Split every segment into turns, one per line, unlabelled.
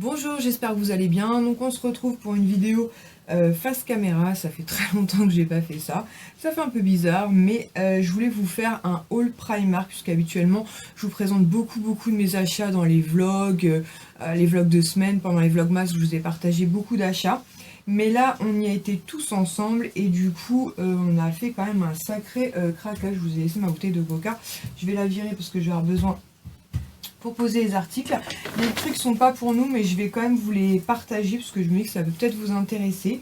Bonjour, j'espère que vous allez bien. Donc on se retrouve pour une vidéo face caméra. Ça fait très longtemps que j'ai pas fait ça. Ça fait un peu bizarre, mais je voulais vous faire un haul Primark, puisqu'habituellement je vous présente beaucoup de mes achats dans les vlogs de semaine. Pendant les vlogmas, je vous ai partagé beaucoup d'achats. Mais là, on y a été tous ensemble et du coup, on a fait quand même un sacré craquage. Je vous ai laissé ma bouteille de coca. Je vais la virer parce que je vais avoir besoin pour poser les articles. Les trucs sont pas pour nous, mais je vais quand même vous les partager parce que je me dis que ça peut peut-être vous intéresser.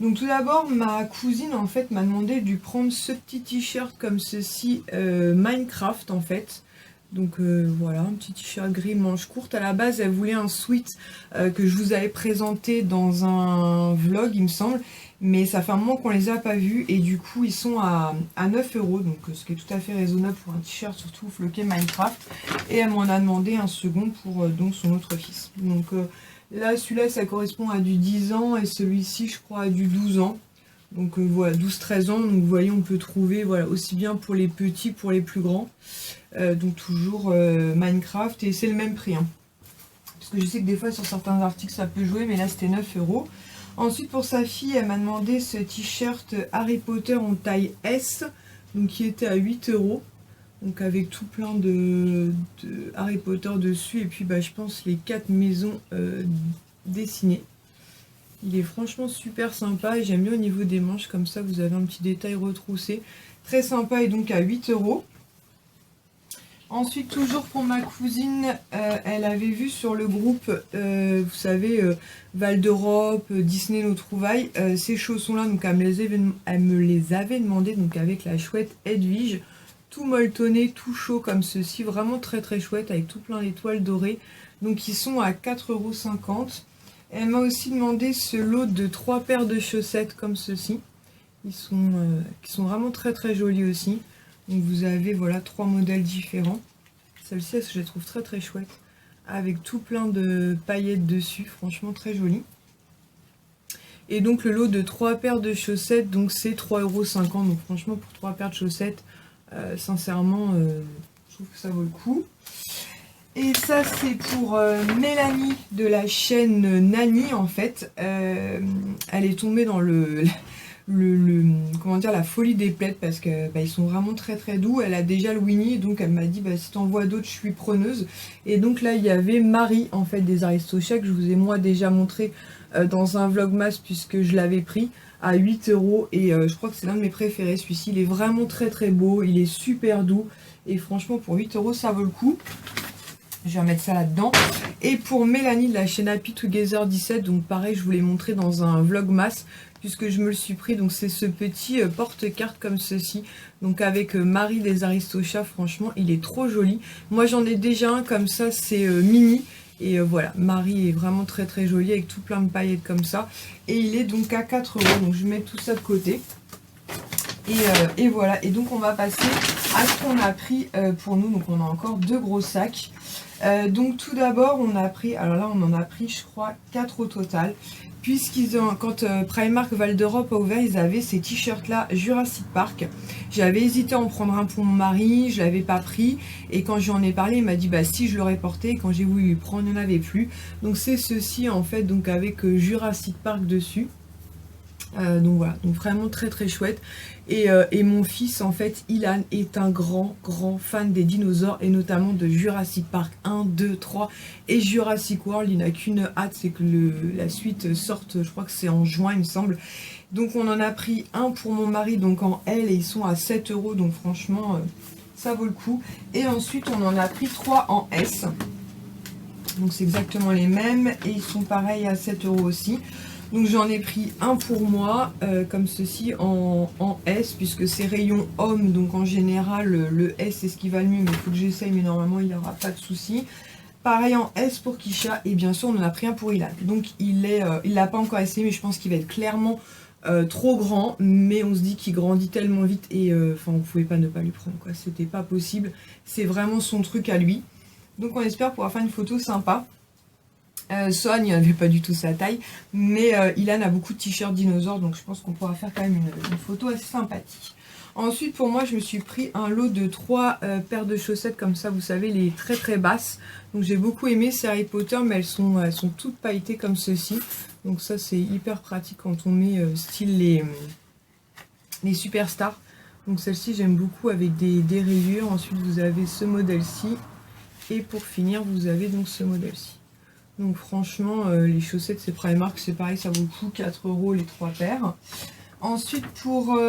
Donc tout d'abord, ma cousine en fait m'a demandé de lui prendre ce petit t-shirt comme ceci, Minecraft en fait. Donc voilà, un petit t-shirt gris manche courte. À la base, elle voulait un sweat que je vous avais présenté dans un vlog, il me semble. Mais ça fait un moment qu'on les a pas vus et du coup ils sont à 9 €, donc ce qui est tout à fait raisonnable pour un t-shirt, surtout floqué Minecraft. Et elle m'en a demandé un second pour donc son autre fils. Donc là, celui-là, ça correspond à du 10 ans et celui-ci, je crois, à du 12 ans. Donc voilà, 12-13 ans. Donc vous voyez, on peut trouver voilà, aussi bien pour les petits, pour les plus grands. Donc toujours Minecraft et c'est le même prix. Hein. Parce que je sais que des fois, sur certains articles, ça peut jouer, mais là, c'était 9 €. Ensuite, pour sa fille, elle m'a demandé ce t-shirt Harry Potter en taille S, donc qui était à 8 €. Donc avec tout plein de Harry Potter dessus, et puis bah, je pense les 4 maisons dessinées. Il est franchement super sympa, et j'aime bien au niveau des manches, comme ça vous avez un petit détail retroussé. Très sympa, et donc à 8 €. Ensuite, toujours pour ma cousine, elle avait vu sur le groupe, vous savez, Val d'Europe, Disney Nos Trouvailles, ces chaussons-là, donc elle me les avait demandé, donc avec la chouette Edwige, tout molletonné, tout chaud comme ceci, vraiment très chouette, avec tout plein d'étoiles dorées, donc ils sont à 4,50 €. Elle m'a aussi demandé ce lot de 3 paires de chaussettes comme ceci, qui sont vraiment très jolies aussi. Donc vous avez voilà 3 modèles différents. Celle-ci, je la trouve très chouette. Avec tout plein de paillettes dessus, franchement très joli. Et donc le lot de 3 paires de chaussettes, donc c'est 3,50 €. Donc franchement pour 3 paires de chaussettes, sincèrement, je trouve que ça vaut le coup. Et ça c'est pour Mélanie de la chaîne Nani en fait. Elle est tombée dans comment dire, la folie des plaids parce que bah, ils sont vraiment très doux. Elle a déjà le Winnie, donc elle m'a dit bah, si t'en vois d'autres je suis preneuse. Et donc là il y avait Marie en fait des Aristochats que je vous ai moi déjà montré dans un vlogmas puisque je l'avais pris à 8 € et je crois que c'est l'un de mes préférés. Celui-ci il est vraiment très beau, il est super doux et franchement pour 8 € ça vaut le coup. Je vais remettre ça là-dedans. Et pour Mélanie de la chaîne Happy Together 17, donc pareil, je vous l'ai montré dans un vlogmas, puisque je me le suis pris. Donc c'est ce petit porte-carte comme ceci. Donc avec Marie des Aristochats, franchement, il est trop joli. Moi j'en ai déjà un comme ça, c'est mini. Et voilà, Marie est vraiment très jolie avec tout plein de paillettes comme ça. Et il est donc à 4 €. Donc je vais mettre tout ça de côté. Et voilà, et donc on va passer à ce qu'on a pris pour nous. Donc on a encore 2 gros sacs. Donc tout d'abord on a pris, alors là on en a pris je crois 4 au total, puisqu'ils ont, quand Primark Val d'Europe a ouvert, ils avaient ces t-shirts là Jurassic Park. J'avais hésité à en prendre un pour mon mari, je l'avais pas pris, et quand j'en ai parlé il m'a dit bah si je l'aurais porté, quand j'ai voulu lui prendre il n'y en avait plus. Donc c'est ceci en fait, donc avec Jurassic Park dessus. Donc voilà, donc vraiment très chouette. Et mon fils en fait, Ilan, est un grand fan des dinosaures et notamment de Jurassic Park 1, 2, 3 et Jurassic World. Il n'a qu'une hâte, c'est que la suite sorte, je crois que c'est en juin il me semble. Donc on en a pris un pour mon mari donc en L et ils sont à 7 €, donc franchement ça vaut le coup. Et ensuite on en a pris 3 en S, donc c'est exactement les mêmes et ils sont pareils à 7 € aussi. Donc j'en ai pris un pour moi, comme ceci, en S, puisque c'est rayon homme, donc en général le S c'est ce qui va le mieux, mais il faut que j'essaye, mais normalement il n'y aura pas de souci. Pareil en S pour Kisha, et bien sûr on en a pris un pour Ilan. Donc il l'a pas encore essayé, mais je pense qu'il va être clairement trop grand, mais on se dit qu'il grandit tellement vite, et enfin on pouvait pas ne pas lui prendre, quoi, c'était pas possible, c'est vraiment son truc à lui. Donc on espère pouvoir faire une photo sympa. Sonia n'avait pas du tout sa taille, mais Ilan a beaucoup de t-shirts dinosaures, donc je pense qu'on pourra faire quand même une photo assez sympathique. Ensuite, pour moi, je me suis pris un lot de 3 paires de chaussettes comme ça, vous savez, les très très basses. Donc j'ai beaucoup aimé, c'est Harry Potter, mais elles sont toutes pailletées comme ceci. Donc ça, c'est hyper pratique quand on met style les superstars. Donc celle-ci, j'aime beaucoup avec des rayures. Ensuite, vous avez ce modèle-ci. Et pour finir, vous avez donc ce modèle-ci. Donc franchement, les chaussettes, c'est Primark, c'est pareil, ça vaut le coup, 4 € les 3 paires. Ensuite, pour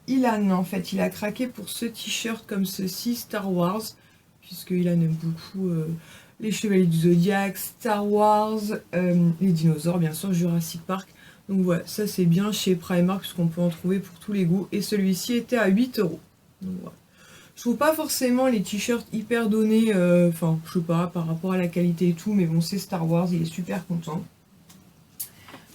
Ilan, en fait, il a craqué pour ce t-shirt comme ceci, Star Wars, puisque Ilan aime beaucoup les Chevaliers du Zodiaque, Star Wars, les dinosaures, bien sûr, Jurassic Park. Donc voilà, ça c'est bien chez Primark, puisqu'on peut en trouver pour tous les goûts. Et celui-ci était à 8 €. Donc voilà. Je trouve pas forcément les t-shirts hyper donnés, enfin, je sais pas, par rapport à la qualité et tout, mais bon, c'est Star Wars, il est super content.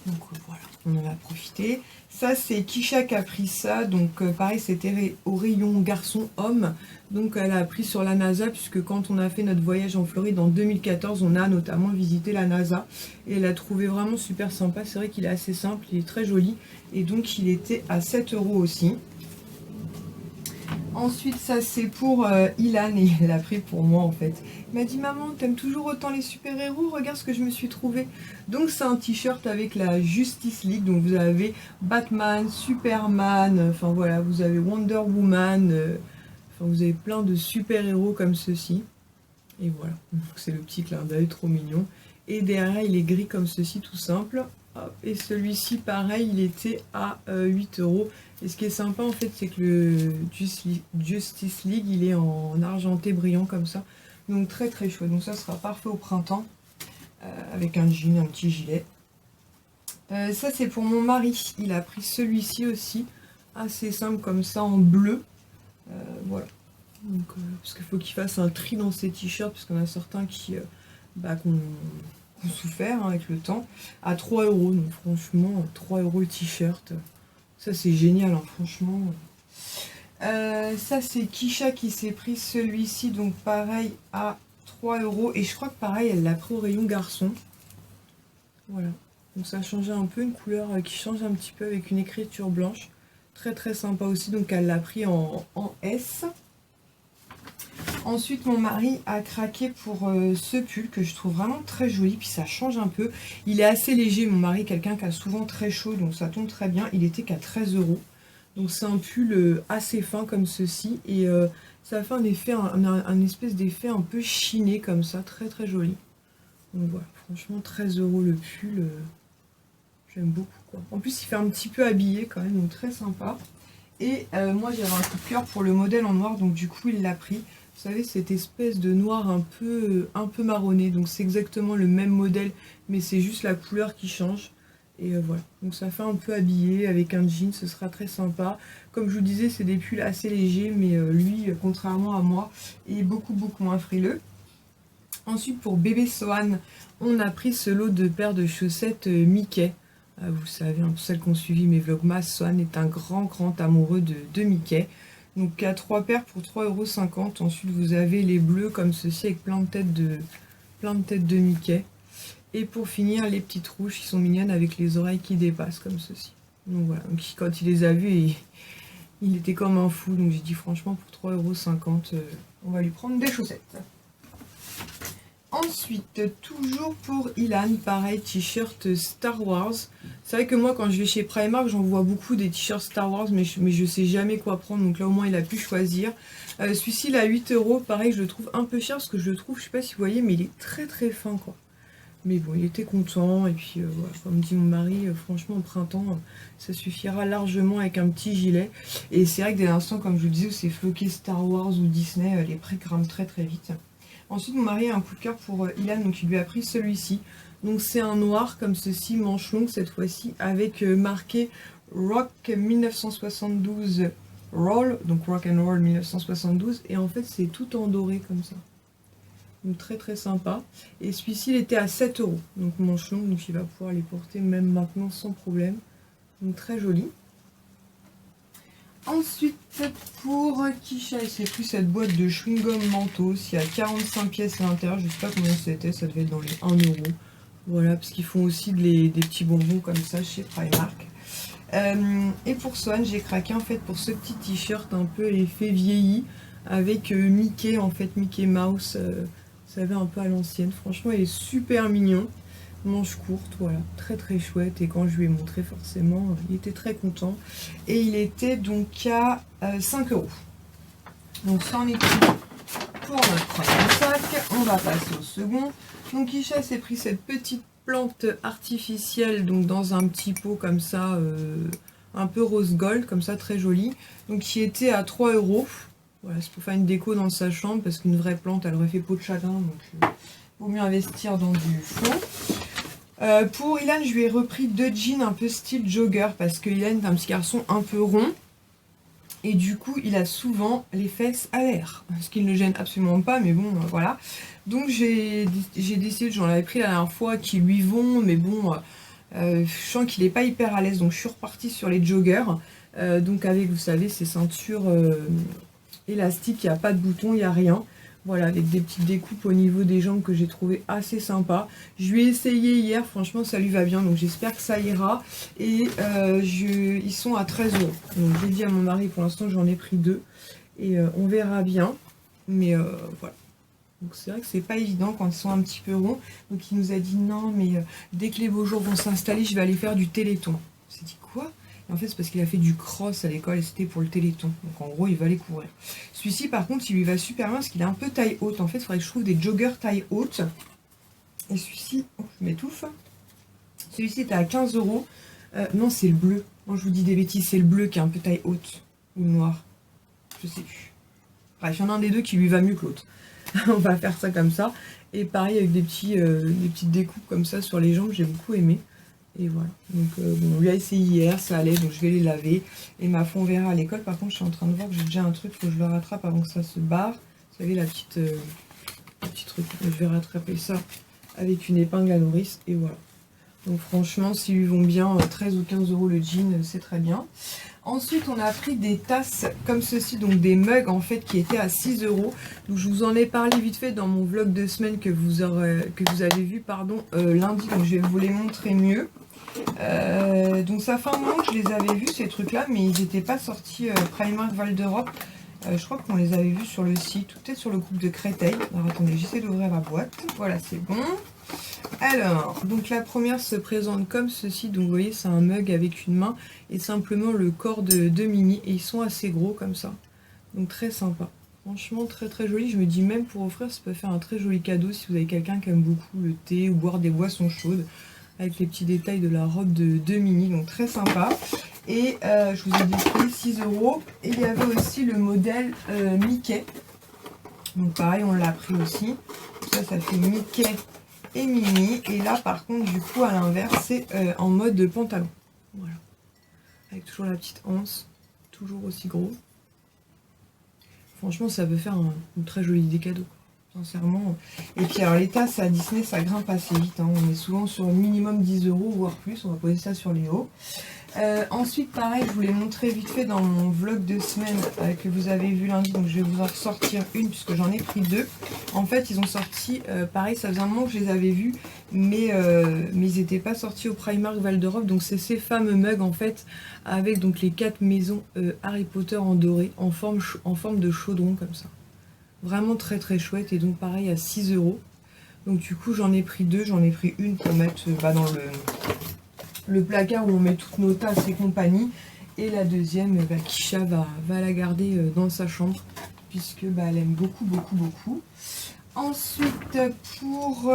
Donc voilà, on en a profité. Ça, c'est Kisha qui a pris ça. Donc pareil, c'était au rayon garçon-homme. Donc elle a pris sur la NASA, puisque quand on a fait notre voyage en Floride en 2014, on a notamment visité la NASA. Et elle a trouvé vraiment super sympa. C'est vrai qu'il est assez simple, il est très joli. Et donc il était à 7 € aussi. Ensuite, ça c'est pour Ilan, et il l'a pris pour moi en fait. Il m'a dit: maman, t'aimes toujours autant les super-héros, regarde ce que je me suis trouvé. Donc c'est un t-shirt avec la Justice League, donc vous avez Batman, Superman, enfin voilà, vous avez Wonder Woman, enfin vous avez plein de super-héros comme ceci. Et voilà, c'est le petit clin d'œil, trop mignon. Et derrière, il est gris comme ceci, tout simple. Hop. Et celui-ci, pareil, il était à 8 €. Et ce qui est sympa, en fait, c'est que le Justice League, il est en argenté brillant comme ça. Donc très très chouette. Donc ça sera parfait au printemps, avec un jean, un petit gilet. Ça, c'est pour mon mari. Il a pris celui-ci aussi, assez simple comme ça, en bleu. Voilà. Donc, parce qu'il faut qu'il fasse un tri dans ses t-shirts, parce qu'on a certains qui qu'on souffert avec le temps, à 3 €. Donc franchement, 3 € le t-shirt, ça c'est génial, hein, franchement. Ça c'est Kisha qui s'est pris celui-ci, donc pareil à 3 €. Et je crois que pareil, elle l'a pris au rayon garçon. Voilà. Donc ça a changé un peu, une couleur qui change un petit peu avec une écriture blanche. Très très sympa aussi, donc elle l'a pris en S. Ensuite, mon mari a craqué pour ce pull que je trouve vraiment très joli, puis ça change un peu. Il est assez léger, mon mari est quelqu'un qui a souvent très chaud, donc ça tombe très bien. Il était qu'à 13 €. Donc c'est un pull assez fin comme ceci, et ça fait un effet, un espèce d'effet un peu chiné comme ça, très très joli. Donc voilà, franchement 13 € le pull, j'aime beaucoup quoi. En plus il fait un petit peu habillé quand même, donc très sympa. Et moi j'avais un coup de cœur pour le modèle en noir, donc du coup il l'a pris. Vous savez, cette espèce de noir un peu marronné, donc c'est exactement le même modèle, mais c'est juste la couleur qui change. Et voilà, donc ça fait un peu habillé avec un jean, ce sera très sympa. Comme je vous disais, c'est des pulls assez légers, mais lui, contrairement à moi, est beaucoup moins frileux. Ensuite, pour bébé Sohan, on a pris ce lot de paires de chaussettes Mickey. Vous savez, hein, celles qui ont suivi mes vlogmas, Sohan est un grand amoureux de Mickey. Donc à 3 paires pour 3,50 €. Ensuite vous avez les bleus comme ceci avec plein de têtes de Mickey. Et pour finir, les petites rouges qui sont mignonnes avec les oreilles qui dépassent comme ceci. Donc voilà, donc, quand il les a vues, il était comme un fou. Donc j'ai dit franchement pour 3,50 €, on va lui prendre des chaussettes. Ensuite, toujours pour Ilan, pareil, t-shirt Star Wars. C'est vrai que moi, quand je vais chez Primark, j'en vois beaucoup des t-shirts Star Wars, mais je sais jamais quoi prendre. Donc là, au moins, il a pu choisir. Celui-ci, il est à 8 €. Pareil, je le trouve un peu cher, parce que je le trouve, je sais pas si vous voyez, mais il est très fin, quoi. Mais bon, il était content. Et puis, voilà, comme dit mon mari, franchement, au printemps, ça suffira largement avec un petit gilet. Et c'est vrai que dès l'instant, comme je vous disais, où c'est floqué Star Wars ou Disney, les prix grimpent très vite. Ensuite, mon mari a un coup de cœur pour Ilan, donc il lui a pris celui-ci. Donc c'est un noir comme ceci, manche longue cette fois-ci, avec marqué Rock 1972 Roll, donc Rock and Roll 1972, et en fait c'est tout en doré comme ça. Donc très sympa. Et celui-ci il était à 7 €, donc manche longue, donc il va pouvoir les porter même maintenant sans problème. Donc très joli. Ensuite, pour Kisha, il s'est pris cette boîte de chewing-gum Mentos. Il y a 45 pièces à l'intérieur. Je ne sais pas combien c'était. Ça devait être dans les 1 €. Voilà, parce qu'ils font aussi des petits bonbons comme ça chez Primark. Et pour Swan, j'ai craqué en fait pour ce petit t-shirt un peu effet vieilli avec Mickey, en fait Mickey Mouse, vous savez, un peu à l'ancienne. Franchement, il est super mignon. Manche courte, voilà, très très chouette. Et quand je lui ai montré, forcément, il était très content. Et il était donc à 5 €. Donc ça en est tout pour notre premier sac. On va passer au second. Donc Isha s'est pris cette petite plante artificielle, donc dans un petit pot comme ça, un peu rose gold, comme ça, très joli. Donc qui était à 3 €. Voilà, c'est pour faire une déco dans sa chambre, parce qu'une vraie plante, elle aurait fait peau de chagrin, donc vaut mieux investir dans du faux. Pour Ilan, je lui ai repris 2 jeans un peu style jogger, parce que Ilan est un petit garçon un peu rond, et du coup, il a souvent les fesses à l'air, ce qui ne le gêne absolument pas, mais bon, voilà. Donc j'ai décidé, j'en avais pris la dernière fois, qui lui vont, mais bon, je sens qu'il n'est pas hyper à l'aise, donc je suis repartie sur les joggers, donc avec, vous savez, ces ceintures élastiques, il n'y a pas de bouton, il n'y a rien. Voilà, avec des petites découpes au niveau des jambes que j'ai trouvé assez sympa. Je lui ai essayé hier, franchement ça lui va bien, donc j'espère que ça ira. Et ils sont à 13 €. Donc j'ai dit à mon mari, pour l'instant j'en ai pris 2. Et on verra bien. Mais voilà. Donc c'est vrai que c'est pas évident quand ils sont un petit peu ronds. Donc il nous a dit non, mais dès que les beaux jours vont s'installer, je vais aller faire du téléthon. On s'est dit quoi? En fait, c'est parce qu'il a fait du cross à l'école et c'était pour le téléthon. Donc en gros, il va aller courir. Celui-ci, par contre, il lui va super bien parce qu'il est un peu taille haute. En fait, il faudrait que je trouve des joggers taille haute. Et celui-ci, oh, je m'étouffe. Celui-ci était à 15 €. Non, c'est le bleu. Moi, je vous dis des bêtises, c'est le bleu qui est un peu taille haute. Ou le noir. Je sais plus. Bref, il y en a un des deux qui lui va mieux que l'autre. On va faire ça comme ça. Et pareil, avec des petites découpes comme ça sur les jambes, j'ai beaucoup aimé. Et voilà, donc bon, on lui a essayé hier, ça allait, donc je vais les laver. Et ma foi, on verra à l'école. Par contre, je suis en train de voir que j'ai déjà un truc, il faut que je le rattrape avant que ça se barre. Vous savez, la petite truc, je vais rattraper ça avec une épingle à nourrice, et voilà. Donc franchement, s'ils lui vont bien, 13 ou 15 € le jean, c'est très bien. Ensuite, on a pris des tasses comme ceci, donc des mugs en fait qui étaient à 6 €. Donc je vous en ai parlé vite fait dans mon vlog de semaine que vous avez vu lundi, donc je vais vous les montrer mieux. Donc ça fait un moment que je les avais vus ces trucs là, mais ils n'étaient pas sortis Primark Val d'Europe. Je crois qu'on les avait vus sur le site, ou peut-être sur le groupe de Créteil. Alors attendez, j'essaie d'ouvrir la boîte. Voilà, c'est bon. Alors, donc la première se présente comme ceci. Donc vous voyez, c'est un mug avec une main et simplement le corps de Mini. Et ils sont assez gros comme ça. Donc très sympa. Franchement, très très joli. Je me dis même pour offrir, ça peut faire un très joli cadeau si vous avez quelqu'un qui aime beaucoup le thé ou boire des boissons chaudes. Avec les petits détails de la robe de Mini, donc très sympa. Et je vous ai dit prix 6 €. Et il y avait aussi le modèle Mickey. Donc pareil, on l'a pris aussi. Ça fait Mickey et Minnie. Et là, par contre, du coup, à l'inverse, c'est en mode pantalon. Voilà. Avec toujours la petite anse. Toujours aussi gros. Franchement, ça peut faire une très jolie idée cadeau. Sincèrement. Et puis alors les tasses à Disney, ça grimpe assez vite, hein. On est souvent sur minimum 10 €, voire plus. On va poser ça sur les hauts. Ensuite pareil, je vous l'ai montré vite fait dans mon vlog de semaine que vous avez vu lundi. Donc je vais vous en ressortir une puisque j'en ai pris 2. En fait ils ont sorti, pareil, ça faisait un moment que je les avais vus, mais ils n'étaient pas sortis au Primark Val d'Europe. Donc c'est ces fameux mugs en fait, avec donc les 4 maisons Harry Potter en doré, en forme de chaudron comme ça. Vraiment très très chouette, et donc pareil à 6 €. Donc du coup j'en ai pris 2, j'en ai pris une pour mettre dans le placard où on met toutes nos tasses et compagnie. Et la deuxième, Kisha va la garder dans sa chambre, puisque elle aime beaucoup beaucoup beaucoup. Ensuite pour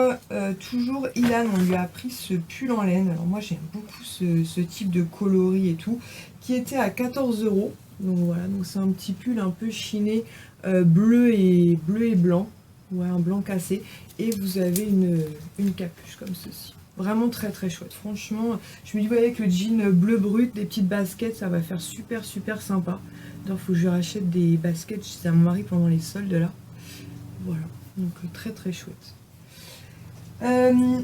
toujours Ilan, on lui a pris ce pull en laine. Alors moi j'aime beaucoup ce type de coloris et tout, qui était à 14 €. Donc voilà, donc c'est un petit pull un peu chiné, bleu et blanc, ouais, un blanc cassé, et vous avez une capuche comme ceci. Vraiment très très chouette. Franchement, je me dis, ouais, avec le jean bleu brut, des petites baskets, ça va faire super super sympa. D'ailleurs, il faut que je rachète des baskets chez mon mari pendant les soldes là. Voilà, donc très très chouette.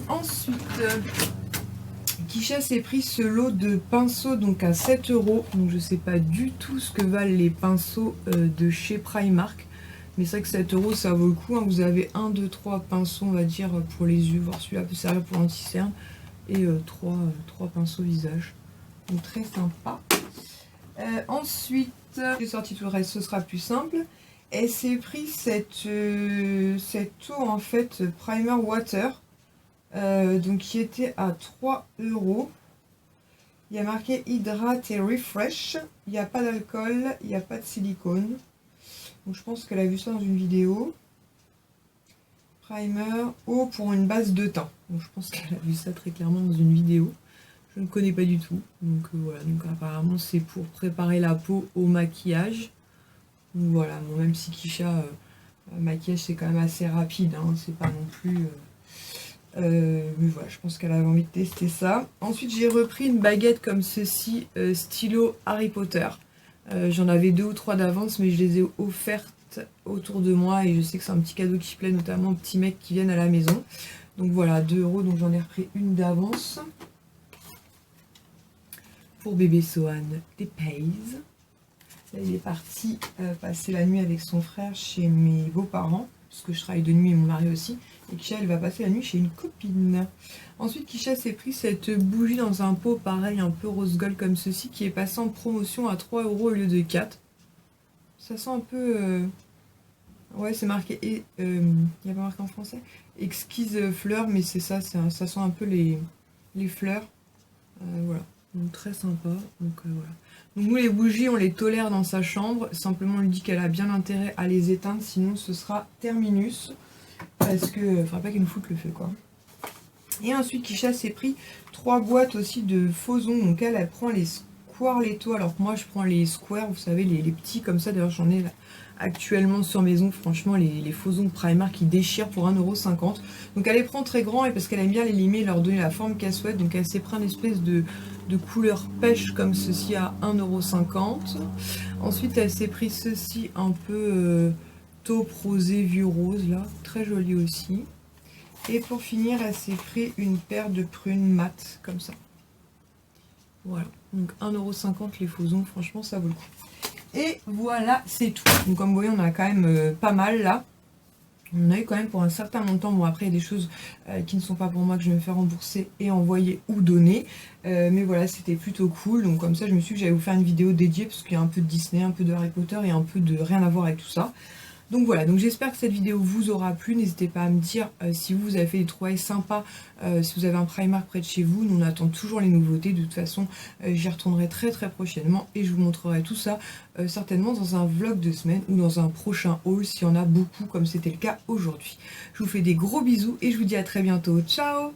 Ensuite, Kisha s'est pris ce lot de pinceaux donc à 7 €. Donc je sais pas du tout ce que valent les pinceaux de chez Primark. Mais c'est vrai que 7 € ça vaut le coup, hein. Vous avez 1, 2, 3 pinceaux, on va dire, pour les yeux. Voir celui-là peut servir pour l'anti-cerne. Et 3 pinceaux visage. donc très sympa. Ensuite, j'ai sorti tout le reste, ce sera plus simple. Elle s'est pris cette eau en fait primer water, donc qui était à 3 €. Il y a marqué hydrate et refresh. Il n'y a pas d'alcool, il n'y a pas de silicone. Donc je pense qu'elle a vu ça dans une vidéo. Primer, eau pour une base de teint. Donc je pense qu'elle a vu ça très clairement dans une vidéo. Je ne connais pas du tout. Donc voilà, donc apparemment c'est pour préparer la peau au maquillage. Donc voilà, bon, même si Kisha, maquillage c'est quand même assez rapide, hein, c'est pas non plus... mais voilà, je pense qu'elle avait envie de tester ça. Ensuite j'ai repris une baguette comme ceci, stylo Harry Potter. J'en avais 2 ou 3 d'avance, mais je les ai offertes autour de moi et je sais que c'est un petit cadeau qui plaît notamment aux petits mecs qui viennent à la maison. Donc voilà, 2 €, donc j'en ai repris une d'avance. Pour bébé Sohan, des Pays. Là, il est parti passer la nuit avec son frère chez mes beaux-parents, parce que je travaille de nuit et mon mari aussi. Et Kisha, elle va passer la nuit chez une copine. Ensuite, Kisha s'est pris cette bougie dans un pot pareil, un peu rose gold comme ceci, qui est passé en promotion à 3 € au lieu de 4. Ça sent un peu... Ouais, c'est marqué... Il n'y a pas marqué en français. Exquise fleur, mais c'est ça, ça sent un peu les fleurs. Voilà. Donc très sympa. Donc voilà. Donc nous les bougies on les tolère dans sa chambre. Simplement on lui dit qu'elle a bien intérêt à les éteindre, sinon ce sera terminus. Parce que il faudra pas qu'elle nous foute le feu quoi. Et ensuite Kisha s'est pris 3 boîtes aussi de faux ongles. Donc elle prend les Squarletto, alors que moi je prends les Square, vous savez les petits comme ça. D'ailleurs j'en ai là actuellement sur mes ongles, franchement les faux ongles Primark qui déchirent pour 1,50 €. Donc elle les prend très grands et parce qu'elle aime bien les limer et leur donner la forme qu'elle souhaite. Donc elle s'est pris une espèce de couleur pêche comme ceci à 1,50 €. Ensuite elle s'est pris ceci un peu taupe rosé vieux rose là, très joli aussi. Et pour finir elle s'est pris une paire de prunes mat comme ça. Voilà, donc 1,50 € les faux ongles, franchement ça vaut le coup. Et voilà, c'est tout. Donc comme vous voyez, on a quand même pas mal là. On a eu quand même pour un certain montant. Bon, après, il y a des choses qui ne sont pas pour moi que je vais me faire rembourser et envoyer ou donner. Mais voilà, c'était plutôt cool. Donc comme ça, je me suis dit que j'allais vous faire une vidéo dédiée parce qu'il y a un peu de Disney, un peu de Harry Potter et un peu de rien à voir avec tout ça. Donc voilà, donc j'espère que cette vidéo vous aura plu. N'hésitez pas à me dire si vous avez fait des trouvailles sympas, si vous avez un Primark près de chez vous. Nous on attend toujours les nouveautés. De toute façon, j'y retournerai très prochainement et je vous montrerai tout ça certainement dans un vlog de semaine ou dans un prochain haul s'il y en a beaucoup comme c'était le cas aujourd'hui. Je vous fais des gros bisous et je vous dis à très bientôt. Ciao!